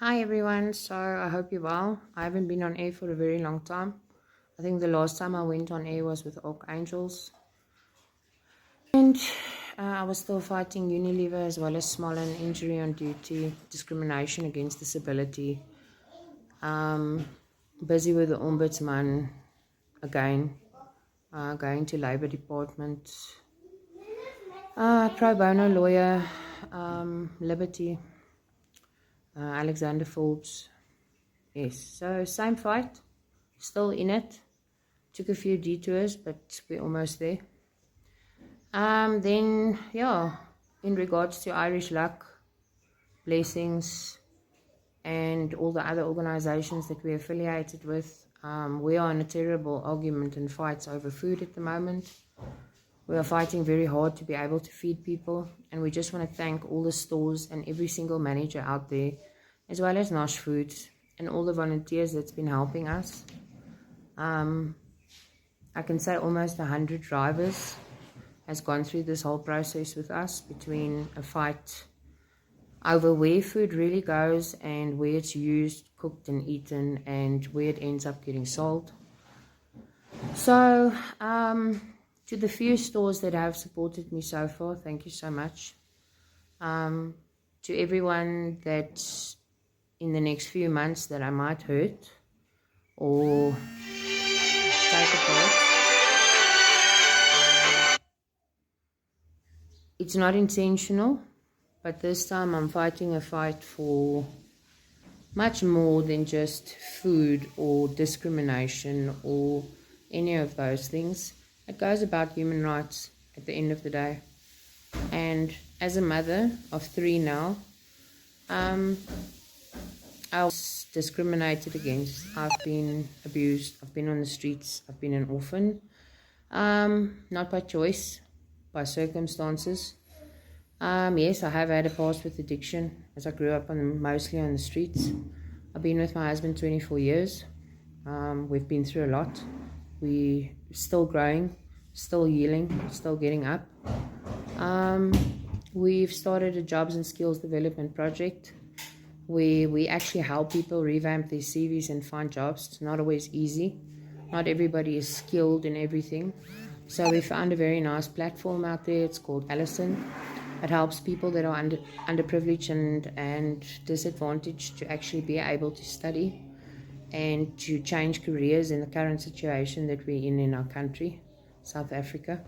Hi everyone, so I hope you're well. I haven't been on air for a very long time. I think the last time I went on air was with Archangels. And I was still fighting Unilever as well as Smollan, injury on duty, discrimination against disability. Busy with the Ombudsman again, going to Labour Department. Pro bono lawyer, Liberty, Alexander Forbes. Yes, so same fight, still in it. Took a few detours, but we're almost there. Then, yeah, in regards to Irish Luck, Blessings, and all the other organizations that we're affiliated with, we are in a terrible argument and fights over food at the moment. We are fighting very hard to be able to feed people, and we just want to thank all the stores and every single manager out there, as well as Nosh Foods and all the volunteers that's been helping us. I can say almost 100 drivers has gone through this whole process with us, between a fight over where food really goes and where it's used, cooked and eaten, and where it ends up getting sold. So, to the few stores that have supported me so far, thank you so much. To everyone that in the next few months that I might hurt or take apart, it's not intentional, but this time I'm fighting a fight for much more than just food or discrimination or any of those things. It goes about human rights at the end of the day. And as a mother of 3 now, I was discriminated against. I've been abused. I've been on the streets. I've been an orphan. Not by choice, by circumstances. Yes, I have had a past with addiction, as I grew up mostly on the streets. I've been with my husband 24 years. We've been through a lot. We're still growing, still healing, still getting up. We've started a jobs and skills development project where we actually help people revamp their CVs and find jobs. It's not always easy. Not everybody is skilled in everything. So we found a very nice platform out there. It's called Allison. It helps people that are underprivileged and disadvantaged to actually be able to study and to change careers in the current situation that we're in our country, South Africa.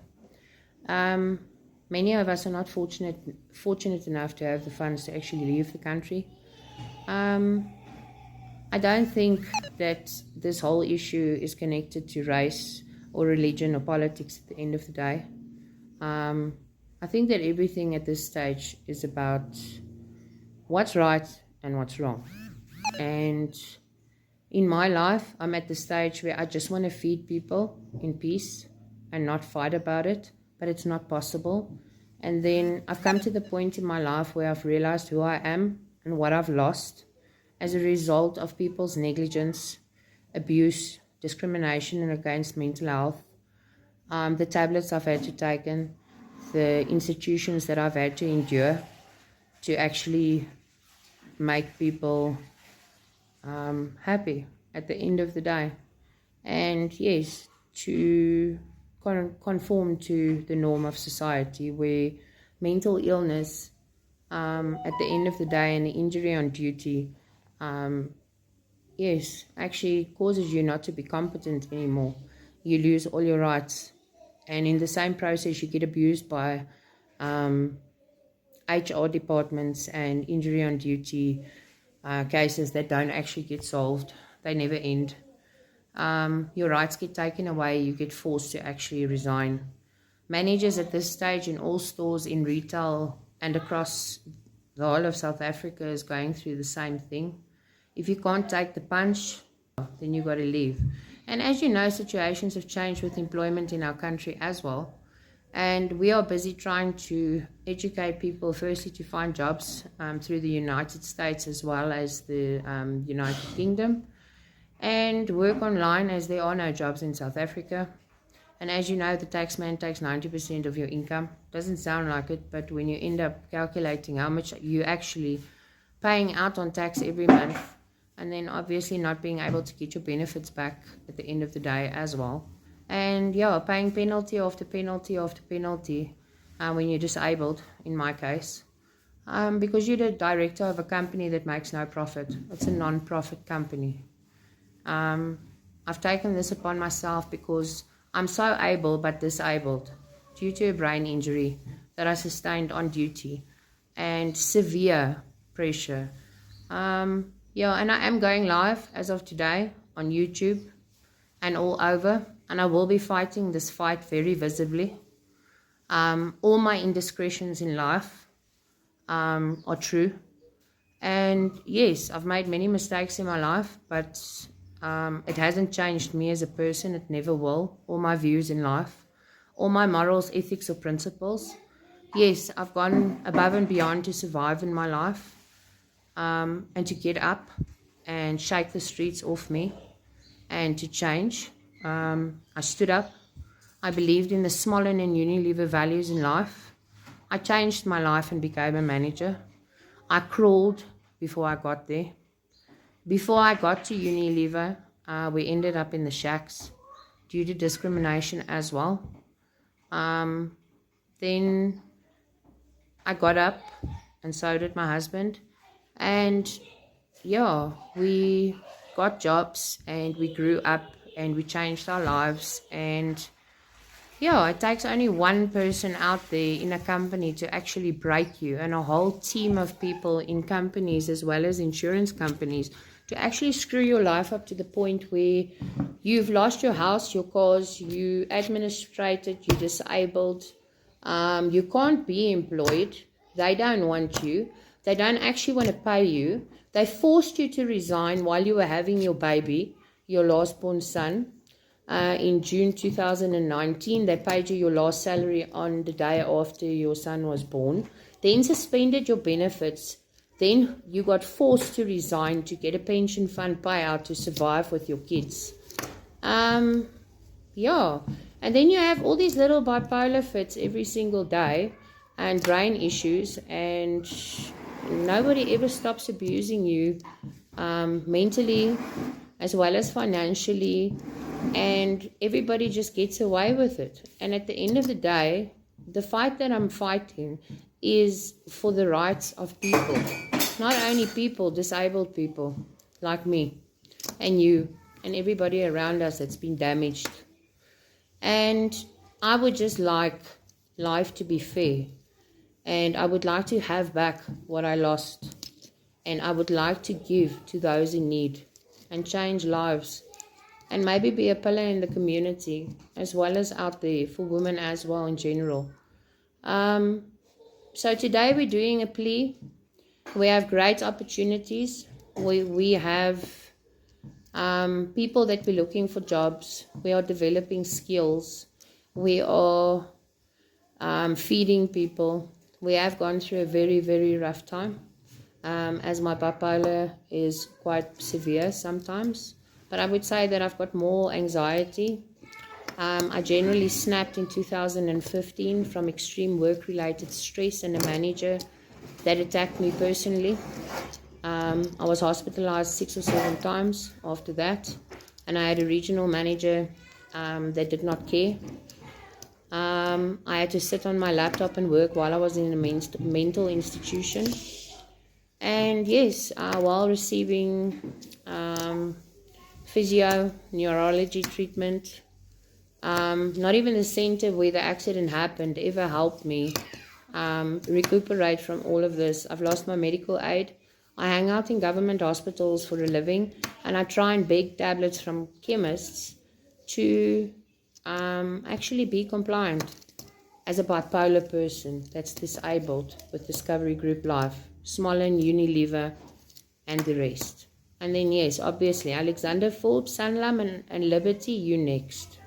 Many of us are not fortunate enough to have the funds to actually leave the country. I don't think that this whole issue is connected to race or religion or politics at the end of the day. I think that everything at this stage is about what's right and what's wrong. And in my life, I'm at the stage where I just want to feed people in peace and not fight about it, but it's not possible. And then I've come to the point in my life where I've realized who I am and what I've lost as a result of people's negligence, abuse, discrimination, and against mental health. The tablets I've had to take, the institutions that I've had to endure to actually make people happy at the end of the day. And yes, to conform to the norm of society where mental illness at the end of the day and the injury on duty yes, actually causes you not to be competent anymore. You lose all your rights, and in the same process you get abused by HR departments and injury on duty cases that don't actually get solved. They never end. Your rights get taken away. You get forced to actually resign. Managers at this stage in all stores, in retail and across the whole of South Africa is going through the same thing. If you can't take the punch, then you got to leave. And as you know, situations have changed with employment in our country as well. And we are busy trying to educate people, firstly, to find jobs through the United States as well as the United Kingdom, and work online, as there are no jobs in South Africa. And as you know, the taxman takes 90% of your income. Doesn't sound like it, but when you end up calculating how much you actually paying out on tax every month, and then obviously not being able to get your benefits back at the end of the day as well. And yeah, paying penalty after penalty after penalty when you're disabled, in my case. Because you're the director of a company that makes no profit. It's a non-profit company. I've taken this upon myself because I'm so able but disabled due to a brain injury that I sustained on duty and severe pressure. Yeah, and I am going live as of today on YouTube and all over, and I will be fighting this fight very visibly. All my indiscretions in life are true. And yes, I've made many mistakes in my life, but it hasn't changed me as a person. It never will. All my views in life, all my morals, ethics, or principles. Yes, I've gone above and beyond to survive in my life and to get up and shake the streets off me and to change. I stood up. I believed in the Smollan and Unilever values in life. I changed my life and became a manager. I crawled before I got there. Before I got to Unilever, we ended up in the shacks due to discrimination as well. Then I got up, and so did my husband. And yeah, we got jobs and we grew up and we changed our lives. And yeah, it takes only one person out there in a company to actually break you, and a whole team of people in companies as well as insurance companies to actually screw your life up to the point where you've lost your house, your cars, you administrated, you're disabled, you can't be employed, they don't want you, they don't actually want to pay you, they forced you to resign while you were having your baby, your last born son. In June 2019, they paid you your last salary on the day after your son was born, then suspended your benefits, then you got forced to resign to get a pension fund payout to survive with your kids. Yeah, and then you have all these little bipolar fits every single day and brain issues, and nobody ever stops abusing you mentally as well as financially, and everybody just gets away with it. And at the end of the day, the fight that I'm fighting is for the rights of people. Not only people, disabled people like me and you and everybody around us that's been damaged. And I would just like life to be fair. And I would like to have back what I lost. And I would like to give to those in need and change lives. And maybe be a pillar in the community as well as out there for women as well in general. So today we're doing a plea. We have great opportunities. We have people that we're looking for jobs. We are developing skills. We are feeding people. We have gone through a very, very rough time, as my bipolar is quite severe sometimes. But I would say that I've got more anxiety. I generally snapped in 2015 from extreme work-related stress and a manager that attacked me personally. I was hospitalized 6 or 7 times after that, and I had a regional manager that did not care. I had to sit on my laptop and work while I was in a mental institution. And yes, while receiving physio, neurology treatment, not even the center where the accident happened ever helped me recuperate from all of this. I've lost my medical aid. I hang out in government hospitals for a living, and I try and beg tablets from chemists to actually be compliant as a bipolar person that's disabled with Discovery Group Life, Smollan, Unilever, and the rest. And then yes, obviously, Alexander Forbes, Sanlam, and Liberty, you next.